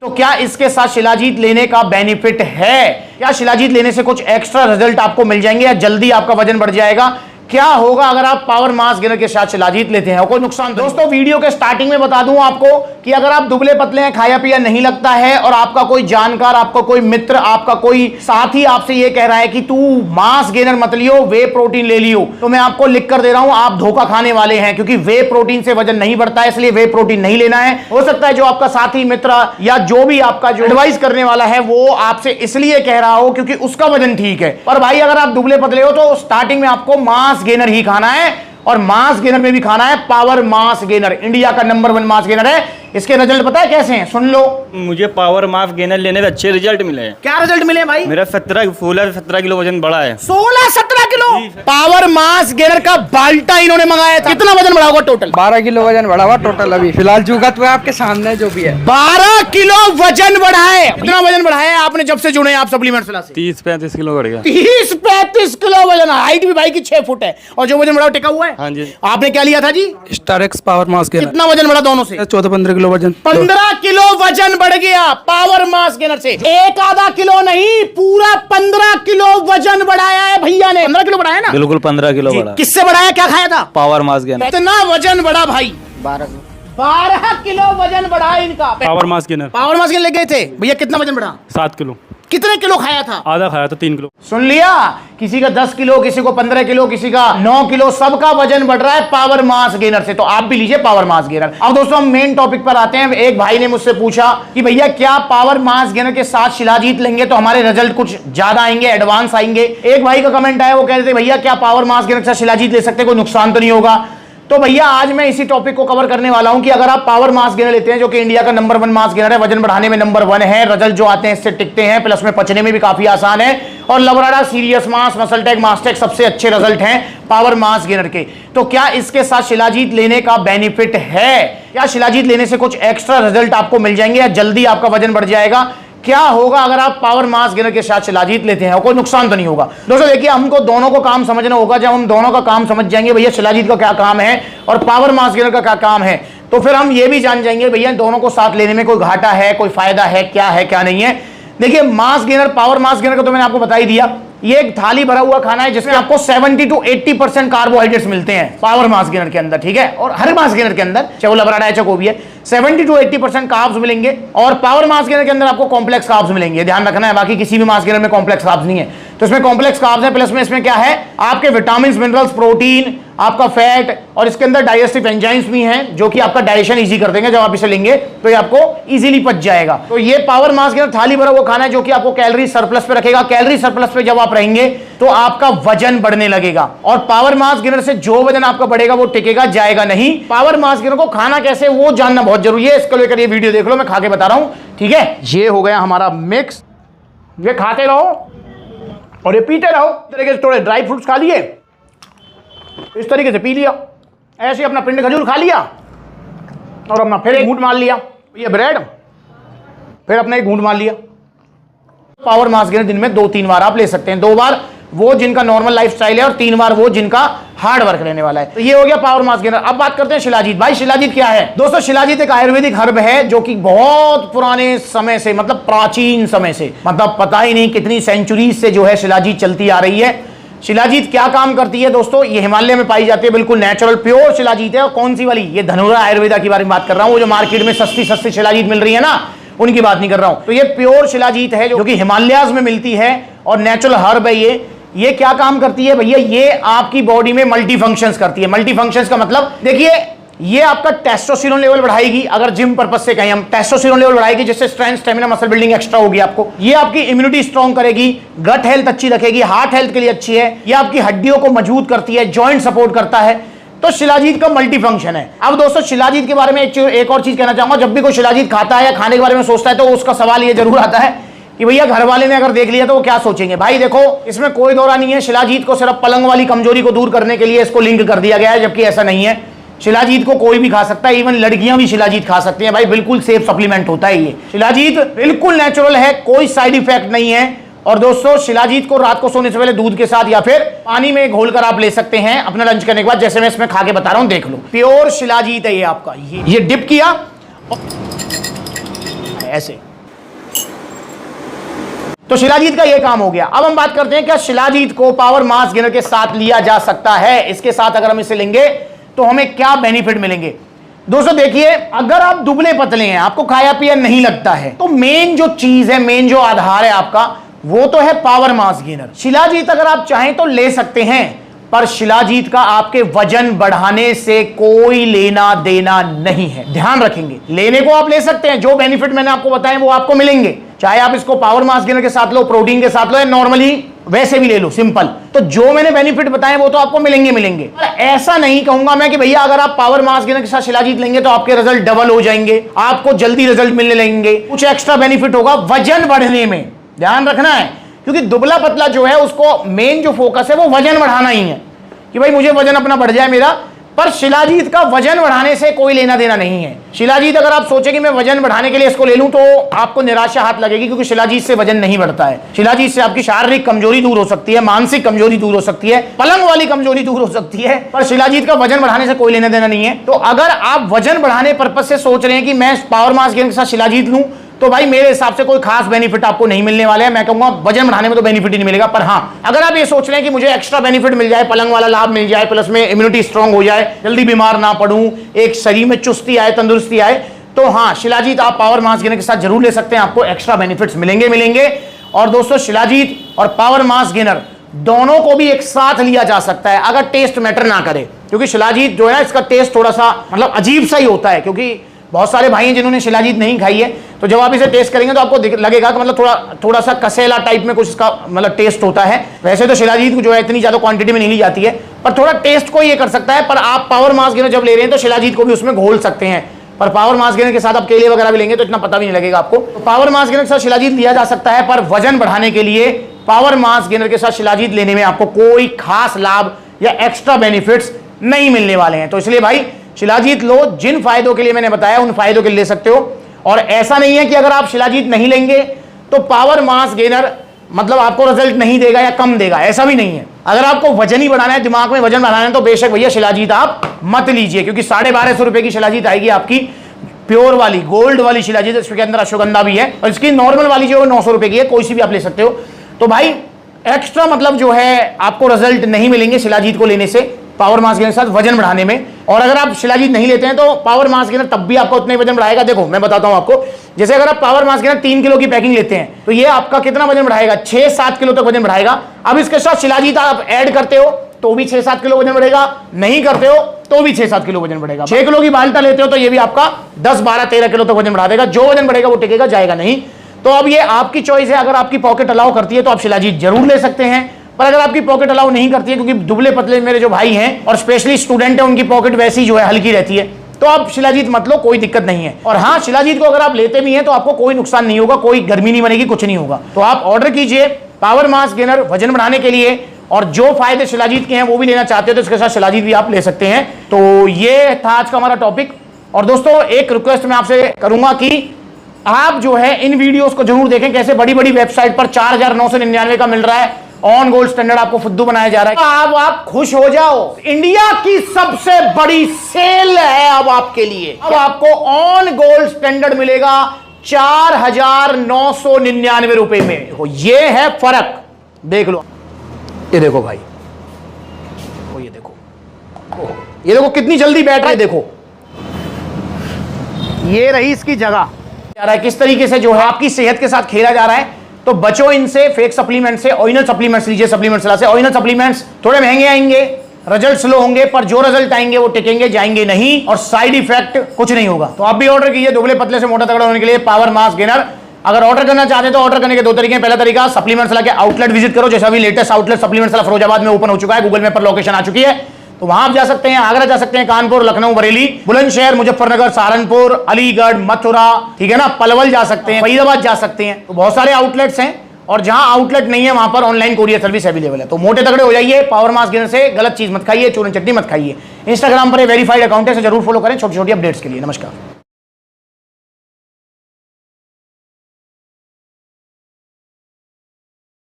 तो क्या इसके साथ शिलाजीत लेने का बेनिफिट है? क्या शिलाजीत लेने से कुछ एक्स्ट्रा रिजल्ट आपको मिल जाएंगे या जल्दी आपका वजन बढ़ जाएगा? क्या होगा अगर आप पावर मास गेनर के साथ शिलाजीत लेते हैं? कोई नुकसान? दोस्तों वीडियो के स्टार्टिंग में बता दूं आपको कि अगर आप दुबले पतले हैं, खाया पिया नहीं लगता है और आपका कोई जानकार, आपका कोई मित्र, आपका कोई साथी आपसे ये कह रहा है कि तू मास गेनर मत लियो, वे प्रोटीन ले लियो, तो मैं आपको लिख कर दे रहा हूं, आप धोखा खाने वाले हैं, क्योंकि वे प्रोटीन से वजन नहीं बढ़ता है, इसलिए वे प्रोटीन नहीं लेना है। हो सकता है जो आपका साथी, मित्र या जो भी आपका जो एडवाइस करने वाला है वो आपसे इसलिए कह रहा हो क्योंकि उसका वजन ठीक है। पर भाई अगर आप दुबले पतले हो तो स्टार्टिंग में आपको मास गेनर ही खाना है, और मास गेनर में भी खाना है पावर मास गेनर। इंडिया का नंबर 1 मास गेनर है। इसके रिजल्ट पता है कैसे हैं? सुन लो। मुझे पावर मास गेनर लेने से अच्छे रिजल्ट मिले हैं। क्या रिजल्ट मिले भाई? मेरा 17 किलो वजन बढ़ा है। 16-17 किलो पावर मास गेनर का बाल्टा इन्होंने मंगाया था। कितना वजन बढ़ा होगा टोटल? 12 किलो वजन बढ़ा हुआ टोटल। अभी फिलहाल जुगत हुआ आपके सामने जो भी है 12 किलो वजन बढ़ा है। कितना वजन बढ़ा है आपने जब से जुड़े हैं आप सप्लीमेंट्स से? 30-35 किलो बढ़ गया। 30-35 किलो वजन। हाइट भी भाई की 6 फुट है और जो वजन बढ़ा टिका हुआ है। हाँ जी। आपने क्या लिया था जी? Starex power mass gainer. कितना वजन बढ़ा दोनों से? 14-15 किलो वजन। 15 किलो वजन बढ़ गया पावर मास गेनर से। एक आधा किलो नहीं, पूरा 15 किलो वजन बढ़ाया है भैया ने। 15 किलो बढ़ाया ना? बिल्कुल 15 किलो बढ़ा। किससे बढ़ाया? क्या खाया था? Power mass gainer. कितना वजन बढ़ा भाई? 12 किलो वजन बढ़ा इनका। Power mass gainer. Power mass gainer ले गए थे भैया, कितना वजन बढ़ा? 7 किलो। कितने किलो खाया था? आधा खाया था 3 किलो। सुन लिया, किसी का 10 किलो, किसी को 15 किलो, किसी का 9 किलो, सबका वजन बढ़ रहा है पावर मास गेनर से। तो आप भी लीजिए पावर मास गेनर। अब दोस्तों हम मेन टॉपिक पर आते हैं। एक भाई ने मुझसे पूछा कि भैया क्या पावर मास गेनर के साथ शिलाजीत लेंगे तो हमारे रिजल्ट कुछ ज्यादा आएंगे, एडवांस आएंगे? एक भाई का कमेंट आया, वो कह रहे थे भैया क्या पावर मास गेनर के साथ शिलाजीत ले सकते, कोई नुकसान तो नहीं होगा? तो भैया आज मैं इसी टॉपिक को कवर करने वाला हूं कि अगर आप पावर मास गेनर लेते हैं, जो कि इंडिया का नंबर 1 मास गेनर है, वजन बढ़ाने में नंबर 1 है, रिजल्ट जो आते हैं इससे टिकते हैं, प्लस में पचने में भी काफी आसान है, और लवराडा, सीरियस मास, मसलटेक, मास्टेक सबसे अच्छे रिजल्ट हैं पावर मास गेनर के। तो क्या इसके साथ शिलाजीत लेने का बेनिफिट है? क्या शिलाजीत लेने से कुछ एक्स्ट्रा रिजल्ट आपको मिल जाएंगे या जल्दी आपका वजन बढ़ जाएगा? क्या होगा अगर आप पावर मास गेनर के साथ शिलाजीत लेते हैं? कोई नुकसान तो नहीं होगा? दोस्तों देखिए, हमको दोनों को काम समझना होगा। जब हम दोनों का काम समझ जाएंगे भैया शिलाजीत का क्या काम है और पावर मास गेनर का क्या काम है, तो फिर हम ये भी जान जाएंगे भैया दोनों को साथ लेने में कोई घाटा है, कोई फायदा है क्या नहीं है। देखिए mass gainer, power mass gainer का तो मैंने आपको बता ही दिया। ये एक थाली भरा हुआ खाना है जिसमें आपको 70 to 80% कार्बोहाइड्रेट्स मिलते हैं पावर मास गेनर के अंदर, ठीक है? और हर मास गेनर के अंदर, चाहे वो लवराडा है चाहे कोई भी है, 70 to 80% कार्ब्स मिलेंगे, और पावर मास गेनर के अंदर आपको कॉम्प्लेक्स कार्ब्स मिलेंगे। ध्यान रखना है, बाकी किसी भी मास गेनर में कॉम्प्लेक्स कार्ब्स नहीं है। तो इसमें कॉम्प्लेक्स कार्ब्स है, प्लस में इसमें क्या है, आपके विटामिन, मिनरल्स, प्रोटीन, आपका फैट, और इसके अंदर डाइजेस्टिव एंजाइम्स भी हैं जो कि आपका डाइजेशन इजी कर देंगे। जब आप इसे लेंगे तो ये आपको इजीली पच जाएगा। तो ये पावर मास गेनर थाली भरा वो खाना है जो कि आपको कैलोरी सरप्लस पे रखेगा। कैलोरी सरप्लस पे जब आप रहेंगे तो आपका वजन बढ़ने लगेगा, और पावर मास गेनर से जो वजन आपका बढ़ेगा वो टिकेगा, जाएगा नहीं। पावर मास गेनर को खाना कैसे वो जानना बहुत जरूरी है। इसको लेकर ये वीडियो देख लो, मैं खा के बता रहा हूं, ठीक है? ये हो गया हमारा मिक्स। ये खाते रहो और ये पीते रहो। इस तरीके से थोड़े ड्राई फ्रूट्स खा लिए, इस तरीके से पी लिया, ऐसे अपना पिंड खजूर खा लिया और अपना फिर एक घूंट मार लिया। ये ब्रेड, फिर अपना एक घूंट मार लिया। पावर मास गेनर दिन में 2-3 बार आप ले सकते हैं। 2 बार वो जिनका नॉर्मल लाइफस्टाइल है और 3 बार वो जिनका हार्ड वर्क रहने वाला है। तो ये हो गया पावर मास गेनर। अब बात करते हैं शिलाजीत। भाई शिलाजीत क्या है? दोस्तों शिलाजीत एक आयुर्वेदिक हर्ब है जो कि बहुत पुराने समय से, मतलब प्राचीन समय से, मतलब पता ही नहीं कितनी सेंचुरी से जो है शिलाजीत चलती आ रही है। शिलाजीत क्या काम करती है दोस्तों? ये हिमालय में पाई जाती है, बिल्कुल नेचुरल प्योर शिलाजीत है। और कौन सी वाली? ये धनुरा आयुर्वेदा की बारे में बात कर रहा हूं। वो जो मार्केट में सस्ती शिलाजीत मिल रही है ना, उनकी बात नहीं कर रहा हूं। तो ये प्योर शिलाजीत है जो कि हिमालयाज में मिलती है और नेचुरल हर्ब है। ये क्या काम करती है भैया? ये आपकी बॉडी में मल्टी फंक्शंस करती है। मल्टी फंक्शंस का मतलब देखिए, ये आपका टेस्टोस्टेरोन लेवल बढ़ाएगी। अगर जिम पर्पस से कहें हम, टेस्टोस्टेरोन लेवल बढ़ाएगी जिससे strength, stamina, muscle building extra होगी आपको। ये आपकी इम्यूनिटी स्ट्रांग करेगी, गट हेल्थ अच्छी रखेगी, हार्ट हेल्थ के लिए अच्छी है। ये आपकी हड्डियों को मजबूत करती है, जॉइंट सपोर्ट करता है। तो शिलाजीत का मल्टी फंक्शन है। अब दोस्तों शिलाजीत के बारे में एक और चीज कहना चाहूंगा। जब भी कोई शिलाजीत खाता है या खाने के बारे में सोचता है तो उसका सवाल ये जरूर आता है कि भैया घर वाले ने अगर देख लिया तो वो क्या सोचेंगे? भाई देखो, इसमें कोई दौरा नहीं है। शिलाजीत को सिर्फ पलंग वाली कमजोरी को दूर करने के लिए इसको लिंक कर दिया गया है, जबकि ऐसा नहीं है। शिलाजीत को कोई भी खा सकता है, इवन लड़कियां भी शिलाजीत खा सकती हैं। भाई बिल्कुल सेफ सप्लीमेंट होता है ये। शिलाजीत बिल्कुल नेचुरल है, कोई साइड इफेक्ट नहीं है। और दोस्तों शिलाजीत को रात को सोने से पहले दूध के साथ या फिर पानी में घोलकर आप ले सकते हैं अपना लंच करने के बाद, जैसे मैं इसमें खा के बता रहा हूं, देख लो। प्योर शिलाजीत है ये आपका। ये डिप किया ऐसे तो शिलाजीत का यह काम हो गया। अब हम बात करते हैं क्या शिलाजीत को पावर मास गेनर के साथ लिया जा सकता है, इसके साथ अगर हम इसे लेंगे तो हमें क्या बेनिफिट मिलेंगे। दोस्तों देखिए, अगर आप दुबले पतले हैं, आपको खाया पिया नहीं लगता है, तो मेन जो चीज है, मेन जो आधार है आपका, वो तो है पावर मास गेनर। शिलाजीत अगर आप चाहें तो ले सकते हैं, पर शिलाजीत का आपके वजन बढ़ाने से कोई लेना देना नहीं है, ध्यान रखेंगे। लेने को आप ले सकते हैं, जो बेनिफिट मैंने आपको बताए वो आपको मिलेंगे, चाहे आप इसको पावर मास गेनर के साथ लो, प्रोटीन के साथ लो, या नॉर्मली वैसे भी ले लो, सिंपल। तो जो मैंने बेनिफिट बताए वो तो आपको मिलेंगे। ऐसा नहीं कहूंगा मैं कि भैया अगर आप पावर मास गेनर के साथ शिलाजीत लेंगे तो आपके रिजल्ट डबल हो जाएंगे, आपको जल्दी रिजल्ट मिलने लगेंगे, कुछ एक्स्ट्रा बेनिफिट होगा वजन बढ़ने में, ध्यान रखना है। क्योंकि दुबला पतला जो है उसको मेन जो फोकस है वो वजन बढ़ाना ही है, कि भाई मुझे वजन अपना बढ़ जाए मेरा। पर शिलाजीत का वजन बढ़ाने से कोई लेना देना नहीं है। शिलाजीत अगर आप सोचे कि मैं वजन बढ़ाने के लिए इसको ले लूं तो आपको निराशा हाथ लगेगी, क्योंकि शिलाजीत से वजन नहीं बढ़ता है। शिलाजीत से आपकी शारीरिक कमजोरी दूर हो सकती है, मानसिक कमजोरी दूर हो सकती है, पलंग वाली कमजोरी दूर हो सकती है, पर शिलाजीत का वजन बढ़ाने से कोई लेना देना नहीं है। तो अगर आप वजन बढ़ाने पर्पज से सोच रहे हैं कि मैं पावर मास गेनर के साथ शिलाजीत लूं, तो भाई मेरे हिसाब से कोई खास बेनिफिट आपको नहीं मिलने वाले हैं। मैं कहूंगा वजन बढ़ाने में तो बेनिफिट ही नहीं मिलेगा, पर हाँ अगर आप ये सोच रहे हैं कि मुझे एक्स्ट्रा बेनिफिट मिल जाए, पलंग वाला लाभ मिल जाए, प्लस में इम्यूनिटी स्ट्रांग हो जाए, जल्दी बीमार ना पड़ूं, एक शरीर में चुस्ती आए, तंदुरुस्ती आए, तो हाँ शिलाजीत आप पावर मास गेनर के साथ जरूर ले सकते हैं, आपको एक्स्ट्रा बेनिफिट्स मिलेंगे। और दोस्तों शिलाजीत और पावर मास गेनर दोनों को भी एक साथ लिया जा सकता है अगर टेस्ट मैटर ना करे, क्योंकि शिलाजीत जो है इसका टेस्ट थोड़ा सा मतलब अजीब सा ही होता है, क्योंकि बहुत सारे भाई हैं जिन्होंने शिलाजीत नहीं खाई है, तो जब आप इसे टेस्ट करेंगे तो आपको लगेगा कि मतलब थोड़ा सा कसेला टाइप में कुछ इसका मतलब टेस्ट होता है। वैसे तो शिलाजीत जो है इतनी ज्यादा क्वांटिटी में नहीं ली जाती है, पर थोड़ा टेस्ट को ये कर सकता है। पर आप पावर मास गेनर जब ले रहे हैं तो शिलाजीत को भी उसमें घोल सकते हैं, पर पावर मास गेनर के साथ आप केले वगैरह भी लेंगे तो इतना पता भी नहीं लगेगा आपको। तो पावर मास गेनर के साथ शिलाजीत लिया जा सकता है, पर वजन बढ़ाने के लिए पावर मास गेनर के साथ शिलाजीत लेने में आपको कोई खास लाभ या एक्स्ट्रा बेनिफिट्स नहीं मिलने वाले हैं। तो इसलिए भाई शिलाजीत लो, जिन फायदों के लिए मैंने बताया उन फायदों के लिए ले सकते हो। और ऐसा नहीं है कि अगर आप शिलाजीत नहीं लेंगे तो पावर मास गेनर मतलब आपको रिजल्ट नहीं देगा या कम देगा, ऐसा भी नहीं है। अगर आपको वजन ही बढ़ाना है, दिमाग में वजन बढ़ाना है, तो बेशक भैया शिलाजीत आप मत लीजिए, क्योंकि 1250 रुपए की शिलाजीत आएगी आपकी, प्योर वाली गोल्ड वाली शिलाजीत, इसके अंदर अश्वगंधा भी है, और इसकी नॉर्मल वाली जो है 900 रुपए की है, कोई सी भी आप ले सकते हो। तो भाई एक्स्ट्रा मतलब जो है आपको रिजल्ट नहीं मिलेंगे शिलाजीत को लेने से पावर मास गेनर के साथ वजन बढ़ाने में। और अगर आप शिलाजीत नहीं लेते हैं तो पावर मास गेनर तब भी आपका उतना ही वजन बढ़ाएगा। देखो मैं बताता हूं आपको, जैसे अगर आप पावर मास गेनर 3 किलो की पैकिंग लेते हैं तो ये आपका कितना वजन बढ़ाएगा, 6-7 किलो तक वजन बढ़ाएगा। अब इसके साथ शिलाजीत आप ऐड करते हो तो भी 6-7 किलो वजन बढ़ेगा, नहीं करते हो तो भी 6-7 किलो वजन बढ़ेगा। 6 किलो की बाल्टा लेते हो तो ये भी आपका 10-12-13 किलो तक वजन बढ़ा देगा। जो वजन बढ़ेगा वो टिकेगा, जाएगा नहीं। तो अब ये आपकी चॉइस है, अगर आपकी पॉकेट अलाउ करती है तो आप शिलाजीत जरूर ले सकते हैं, पर अगर आपकी पॉकेट अलाउ नहीं करती है, क्योंकि दुबले पतले मेरे जो भाई हैं और स्पेशली स्टूडेंट हैं उनकी पॉकेट वैसी जो है हल्की रहती है, तो आप शिलाजीत मत लो, कोई दिक्कत नहीं है। और हाँ शिलाजीत को अगर आप लेते भी हैं तो आपको कोई नुकसान नहीं होगा, कोई गर्मी नहीं बनेगी, कुछ नहीं होगा। तो आप ऑर्डर कीजिए पावर मास गेनर वजन बढ़ाने के लिए, और जो फायदे शिलाजीत के हैं वो भी लेना चाहते हो तो इसके साथ शिलाजीत भी आप ले सकते हैं। तो ये था आज का हमारा टॉपिक। और दोस्तों एक रिक्वेस्ट मैं आपसे करूंगा कि आप जो है इन वीडियोस को जरूर देखें, कैसे बड़ी बड़ी वेबसाइट पर 4999 का मिल रहा है, ऑन गोल्ड स्टैंडर्ड आपको फुद्दू बनाया जा रहा है। अब आप खुश हो जाओ, इंडिया की सबसे बड़ी सेल है अब आपके लिए। अब आपको ऑन गोल्ड स्टैंडर्ड मिलेगा 4999 रुपए में। देखो ये है फर्क, देख लो, ये देखो भाई, ये देखो, ये देखो कितनी जल्दी बैठ रहा है, देखो ये रही इसकी जगह जा रहा है, किस तरीके से जो है आपकी सेहत के साथ खेला जा रहा है। तो बचो इनसे, फेक सप्लीमेंट से, ओरिजिनल सप्लीमेंट्स लीजिए सप्लीमेंट सलाह से। ओरिजिनल सप्लीमेंट्स थोड़े महंगे आएंगे, रिजल्ट स्लो होंगे, पर जो रिजल्ट आएंगे वो टिकेंगे, जाएंगे नहीं, और साइड इफेक्ट कुछ नहीं होगा। तो आप भी ऑर्डर कीजिए दुबले पतले से मोटा तगड़ा होने के लिए पावर मास गेनर। अगर ऑर्डर करना चाहते हैं तो ऑर्डर करने के 2 तरीके हैं। पहला तरीका सप्लीमेंट सलाह के आउटलेट विजिट करो, जैसा अभी लेटेस्ट आउटलेट सप्लीमेंट सलाह फिरोजाबाद में ओपन हो चुका है, गूगल मैप पर लोकेशन आ चुकी है, तो वहां आप जा सकते हैं। आगरा जा सकते हैं, कानपुर, लखनऊ, बरेली, बुलंदशहर, मुजफ्फरनगर, सहारनपुर, अलीगढ़, मथुरा, ठीक है ना, पलवल जा सकते हैं, फरीदाबाद जा सकते हैं। तो बहुत सारे आउटलेट्स हैं, और जहां आउटलेट नहीं है वहां पर ऑनलाइन कोरियर सर्विस अवेलेबल है। तो मोटे तगड़े हो जाइए, पावर मास गेनर से गलत चीज मत खाइए, चूरन चटनी मत खाइए। इंस्टाग्राम पर वेरीफाइड अकाउंट है, जरूर फॉलो करें छोटी छोटी अपडेट्स के लिए। नमस्कार।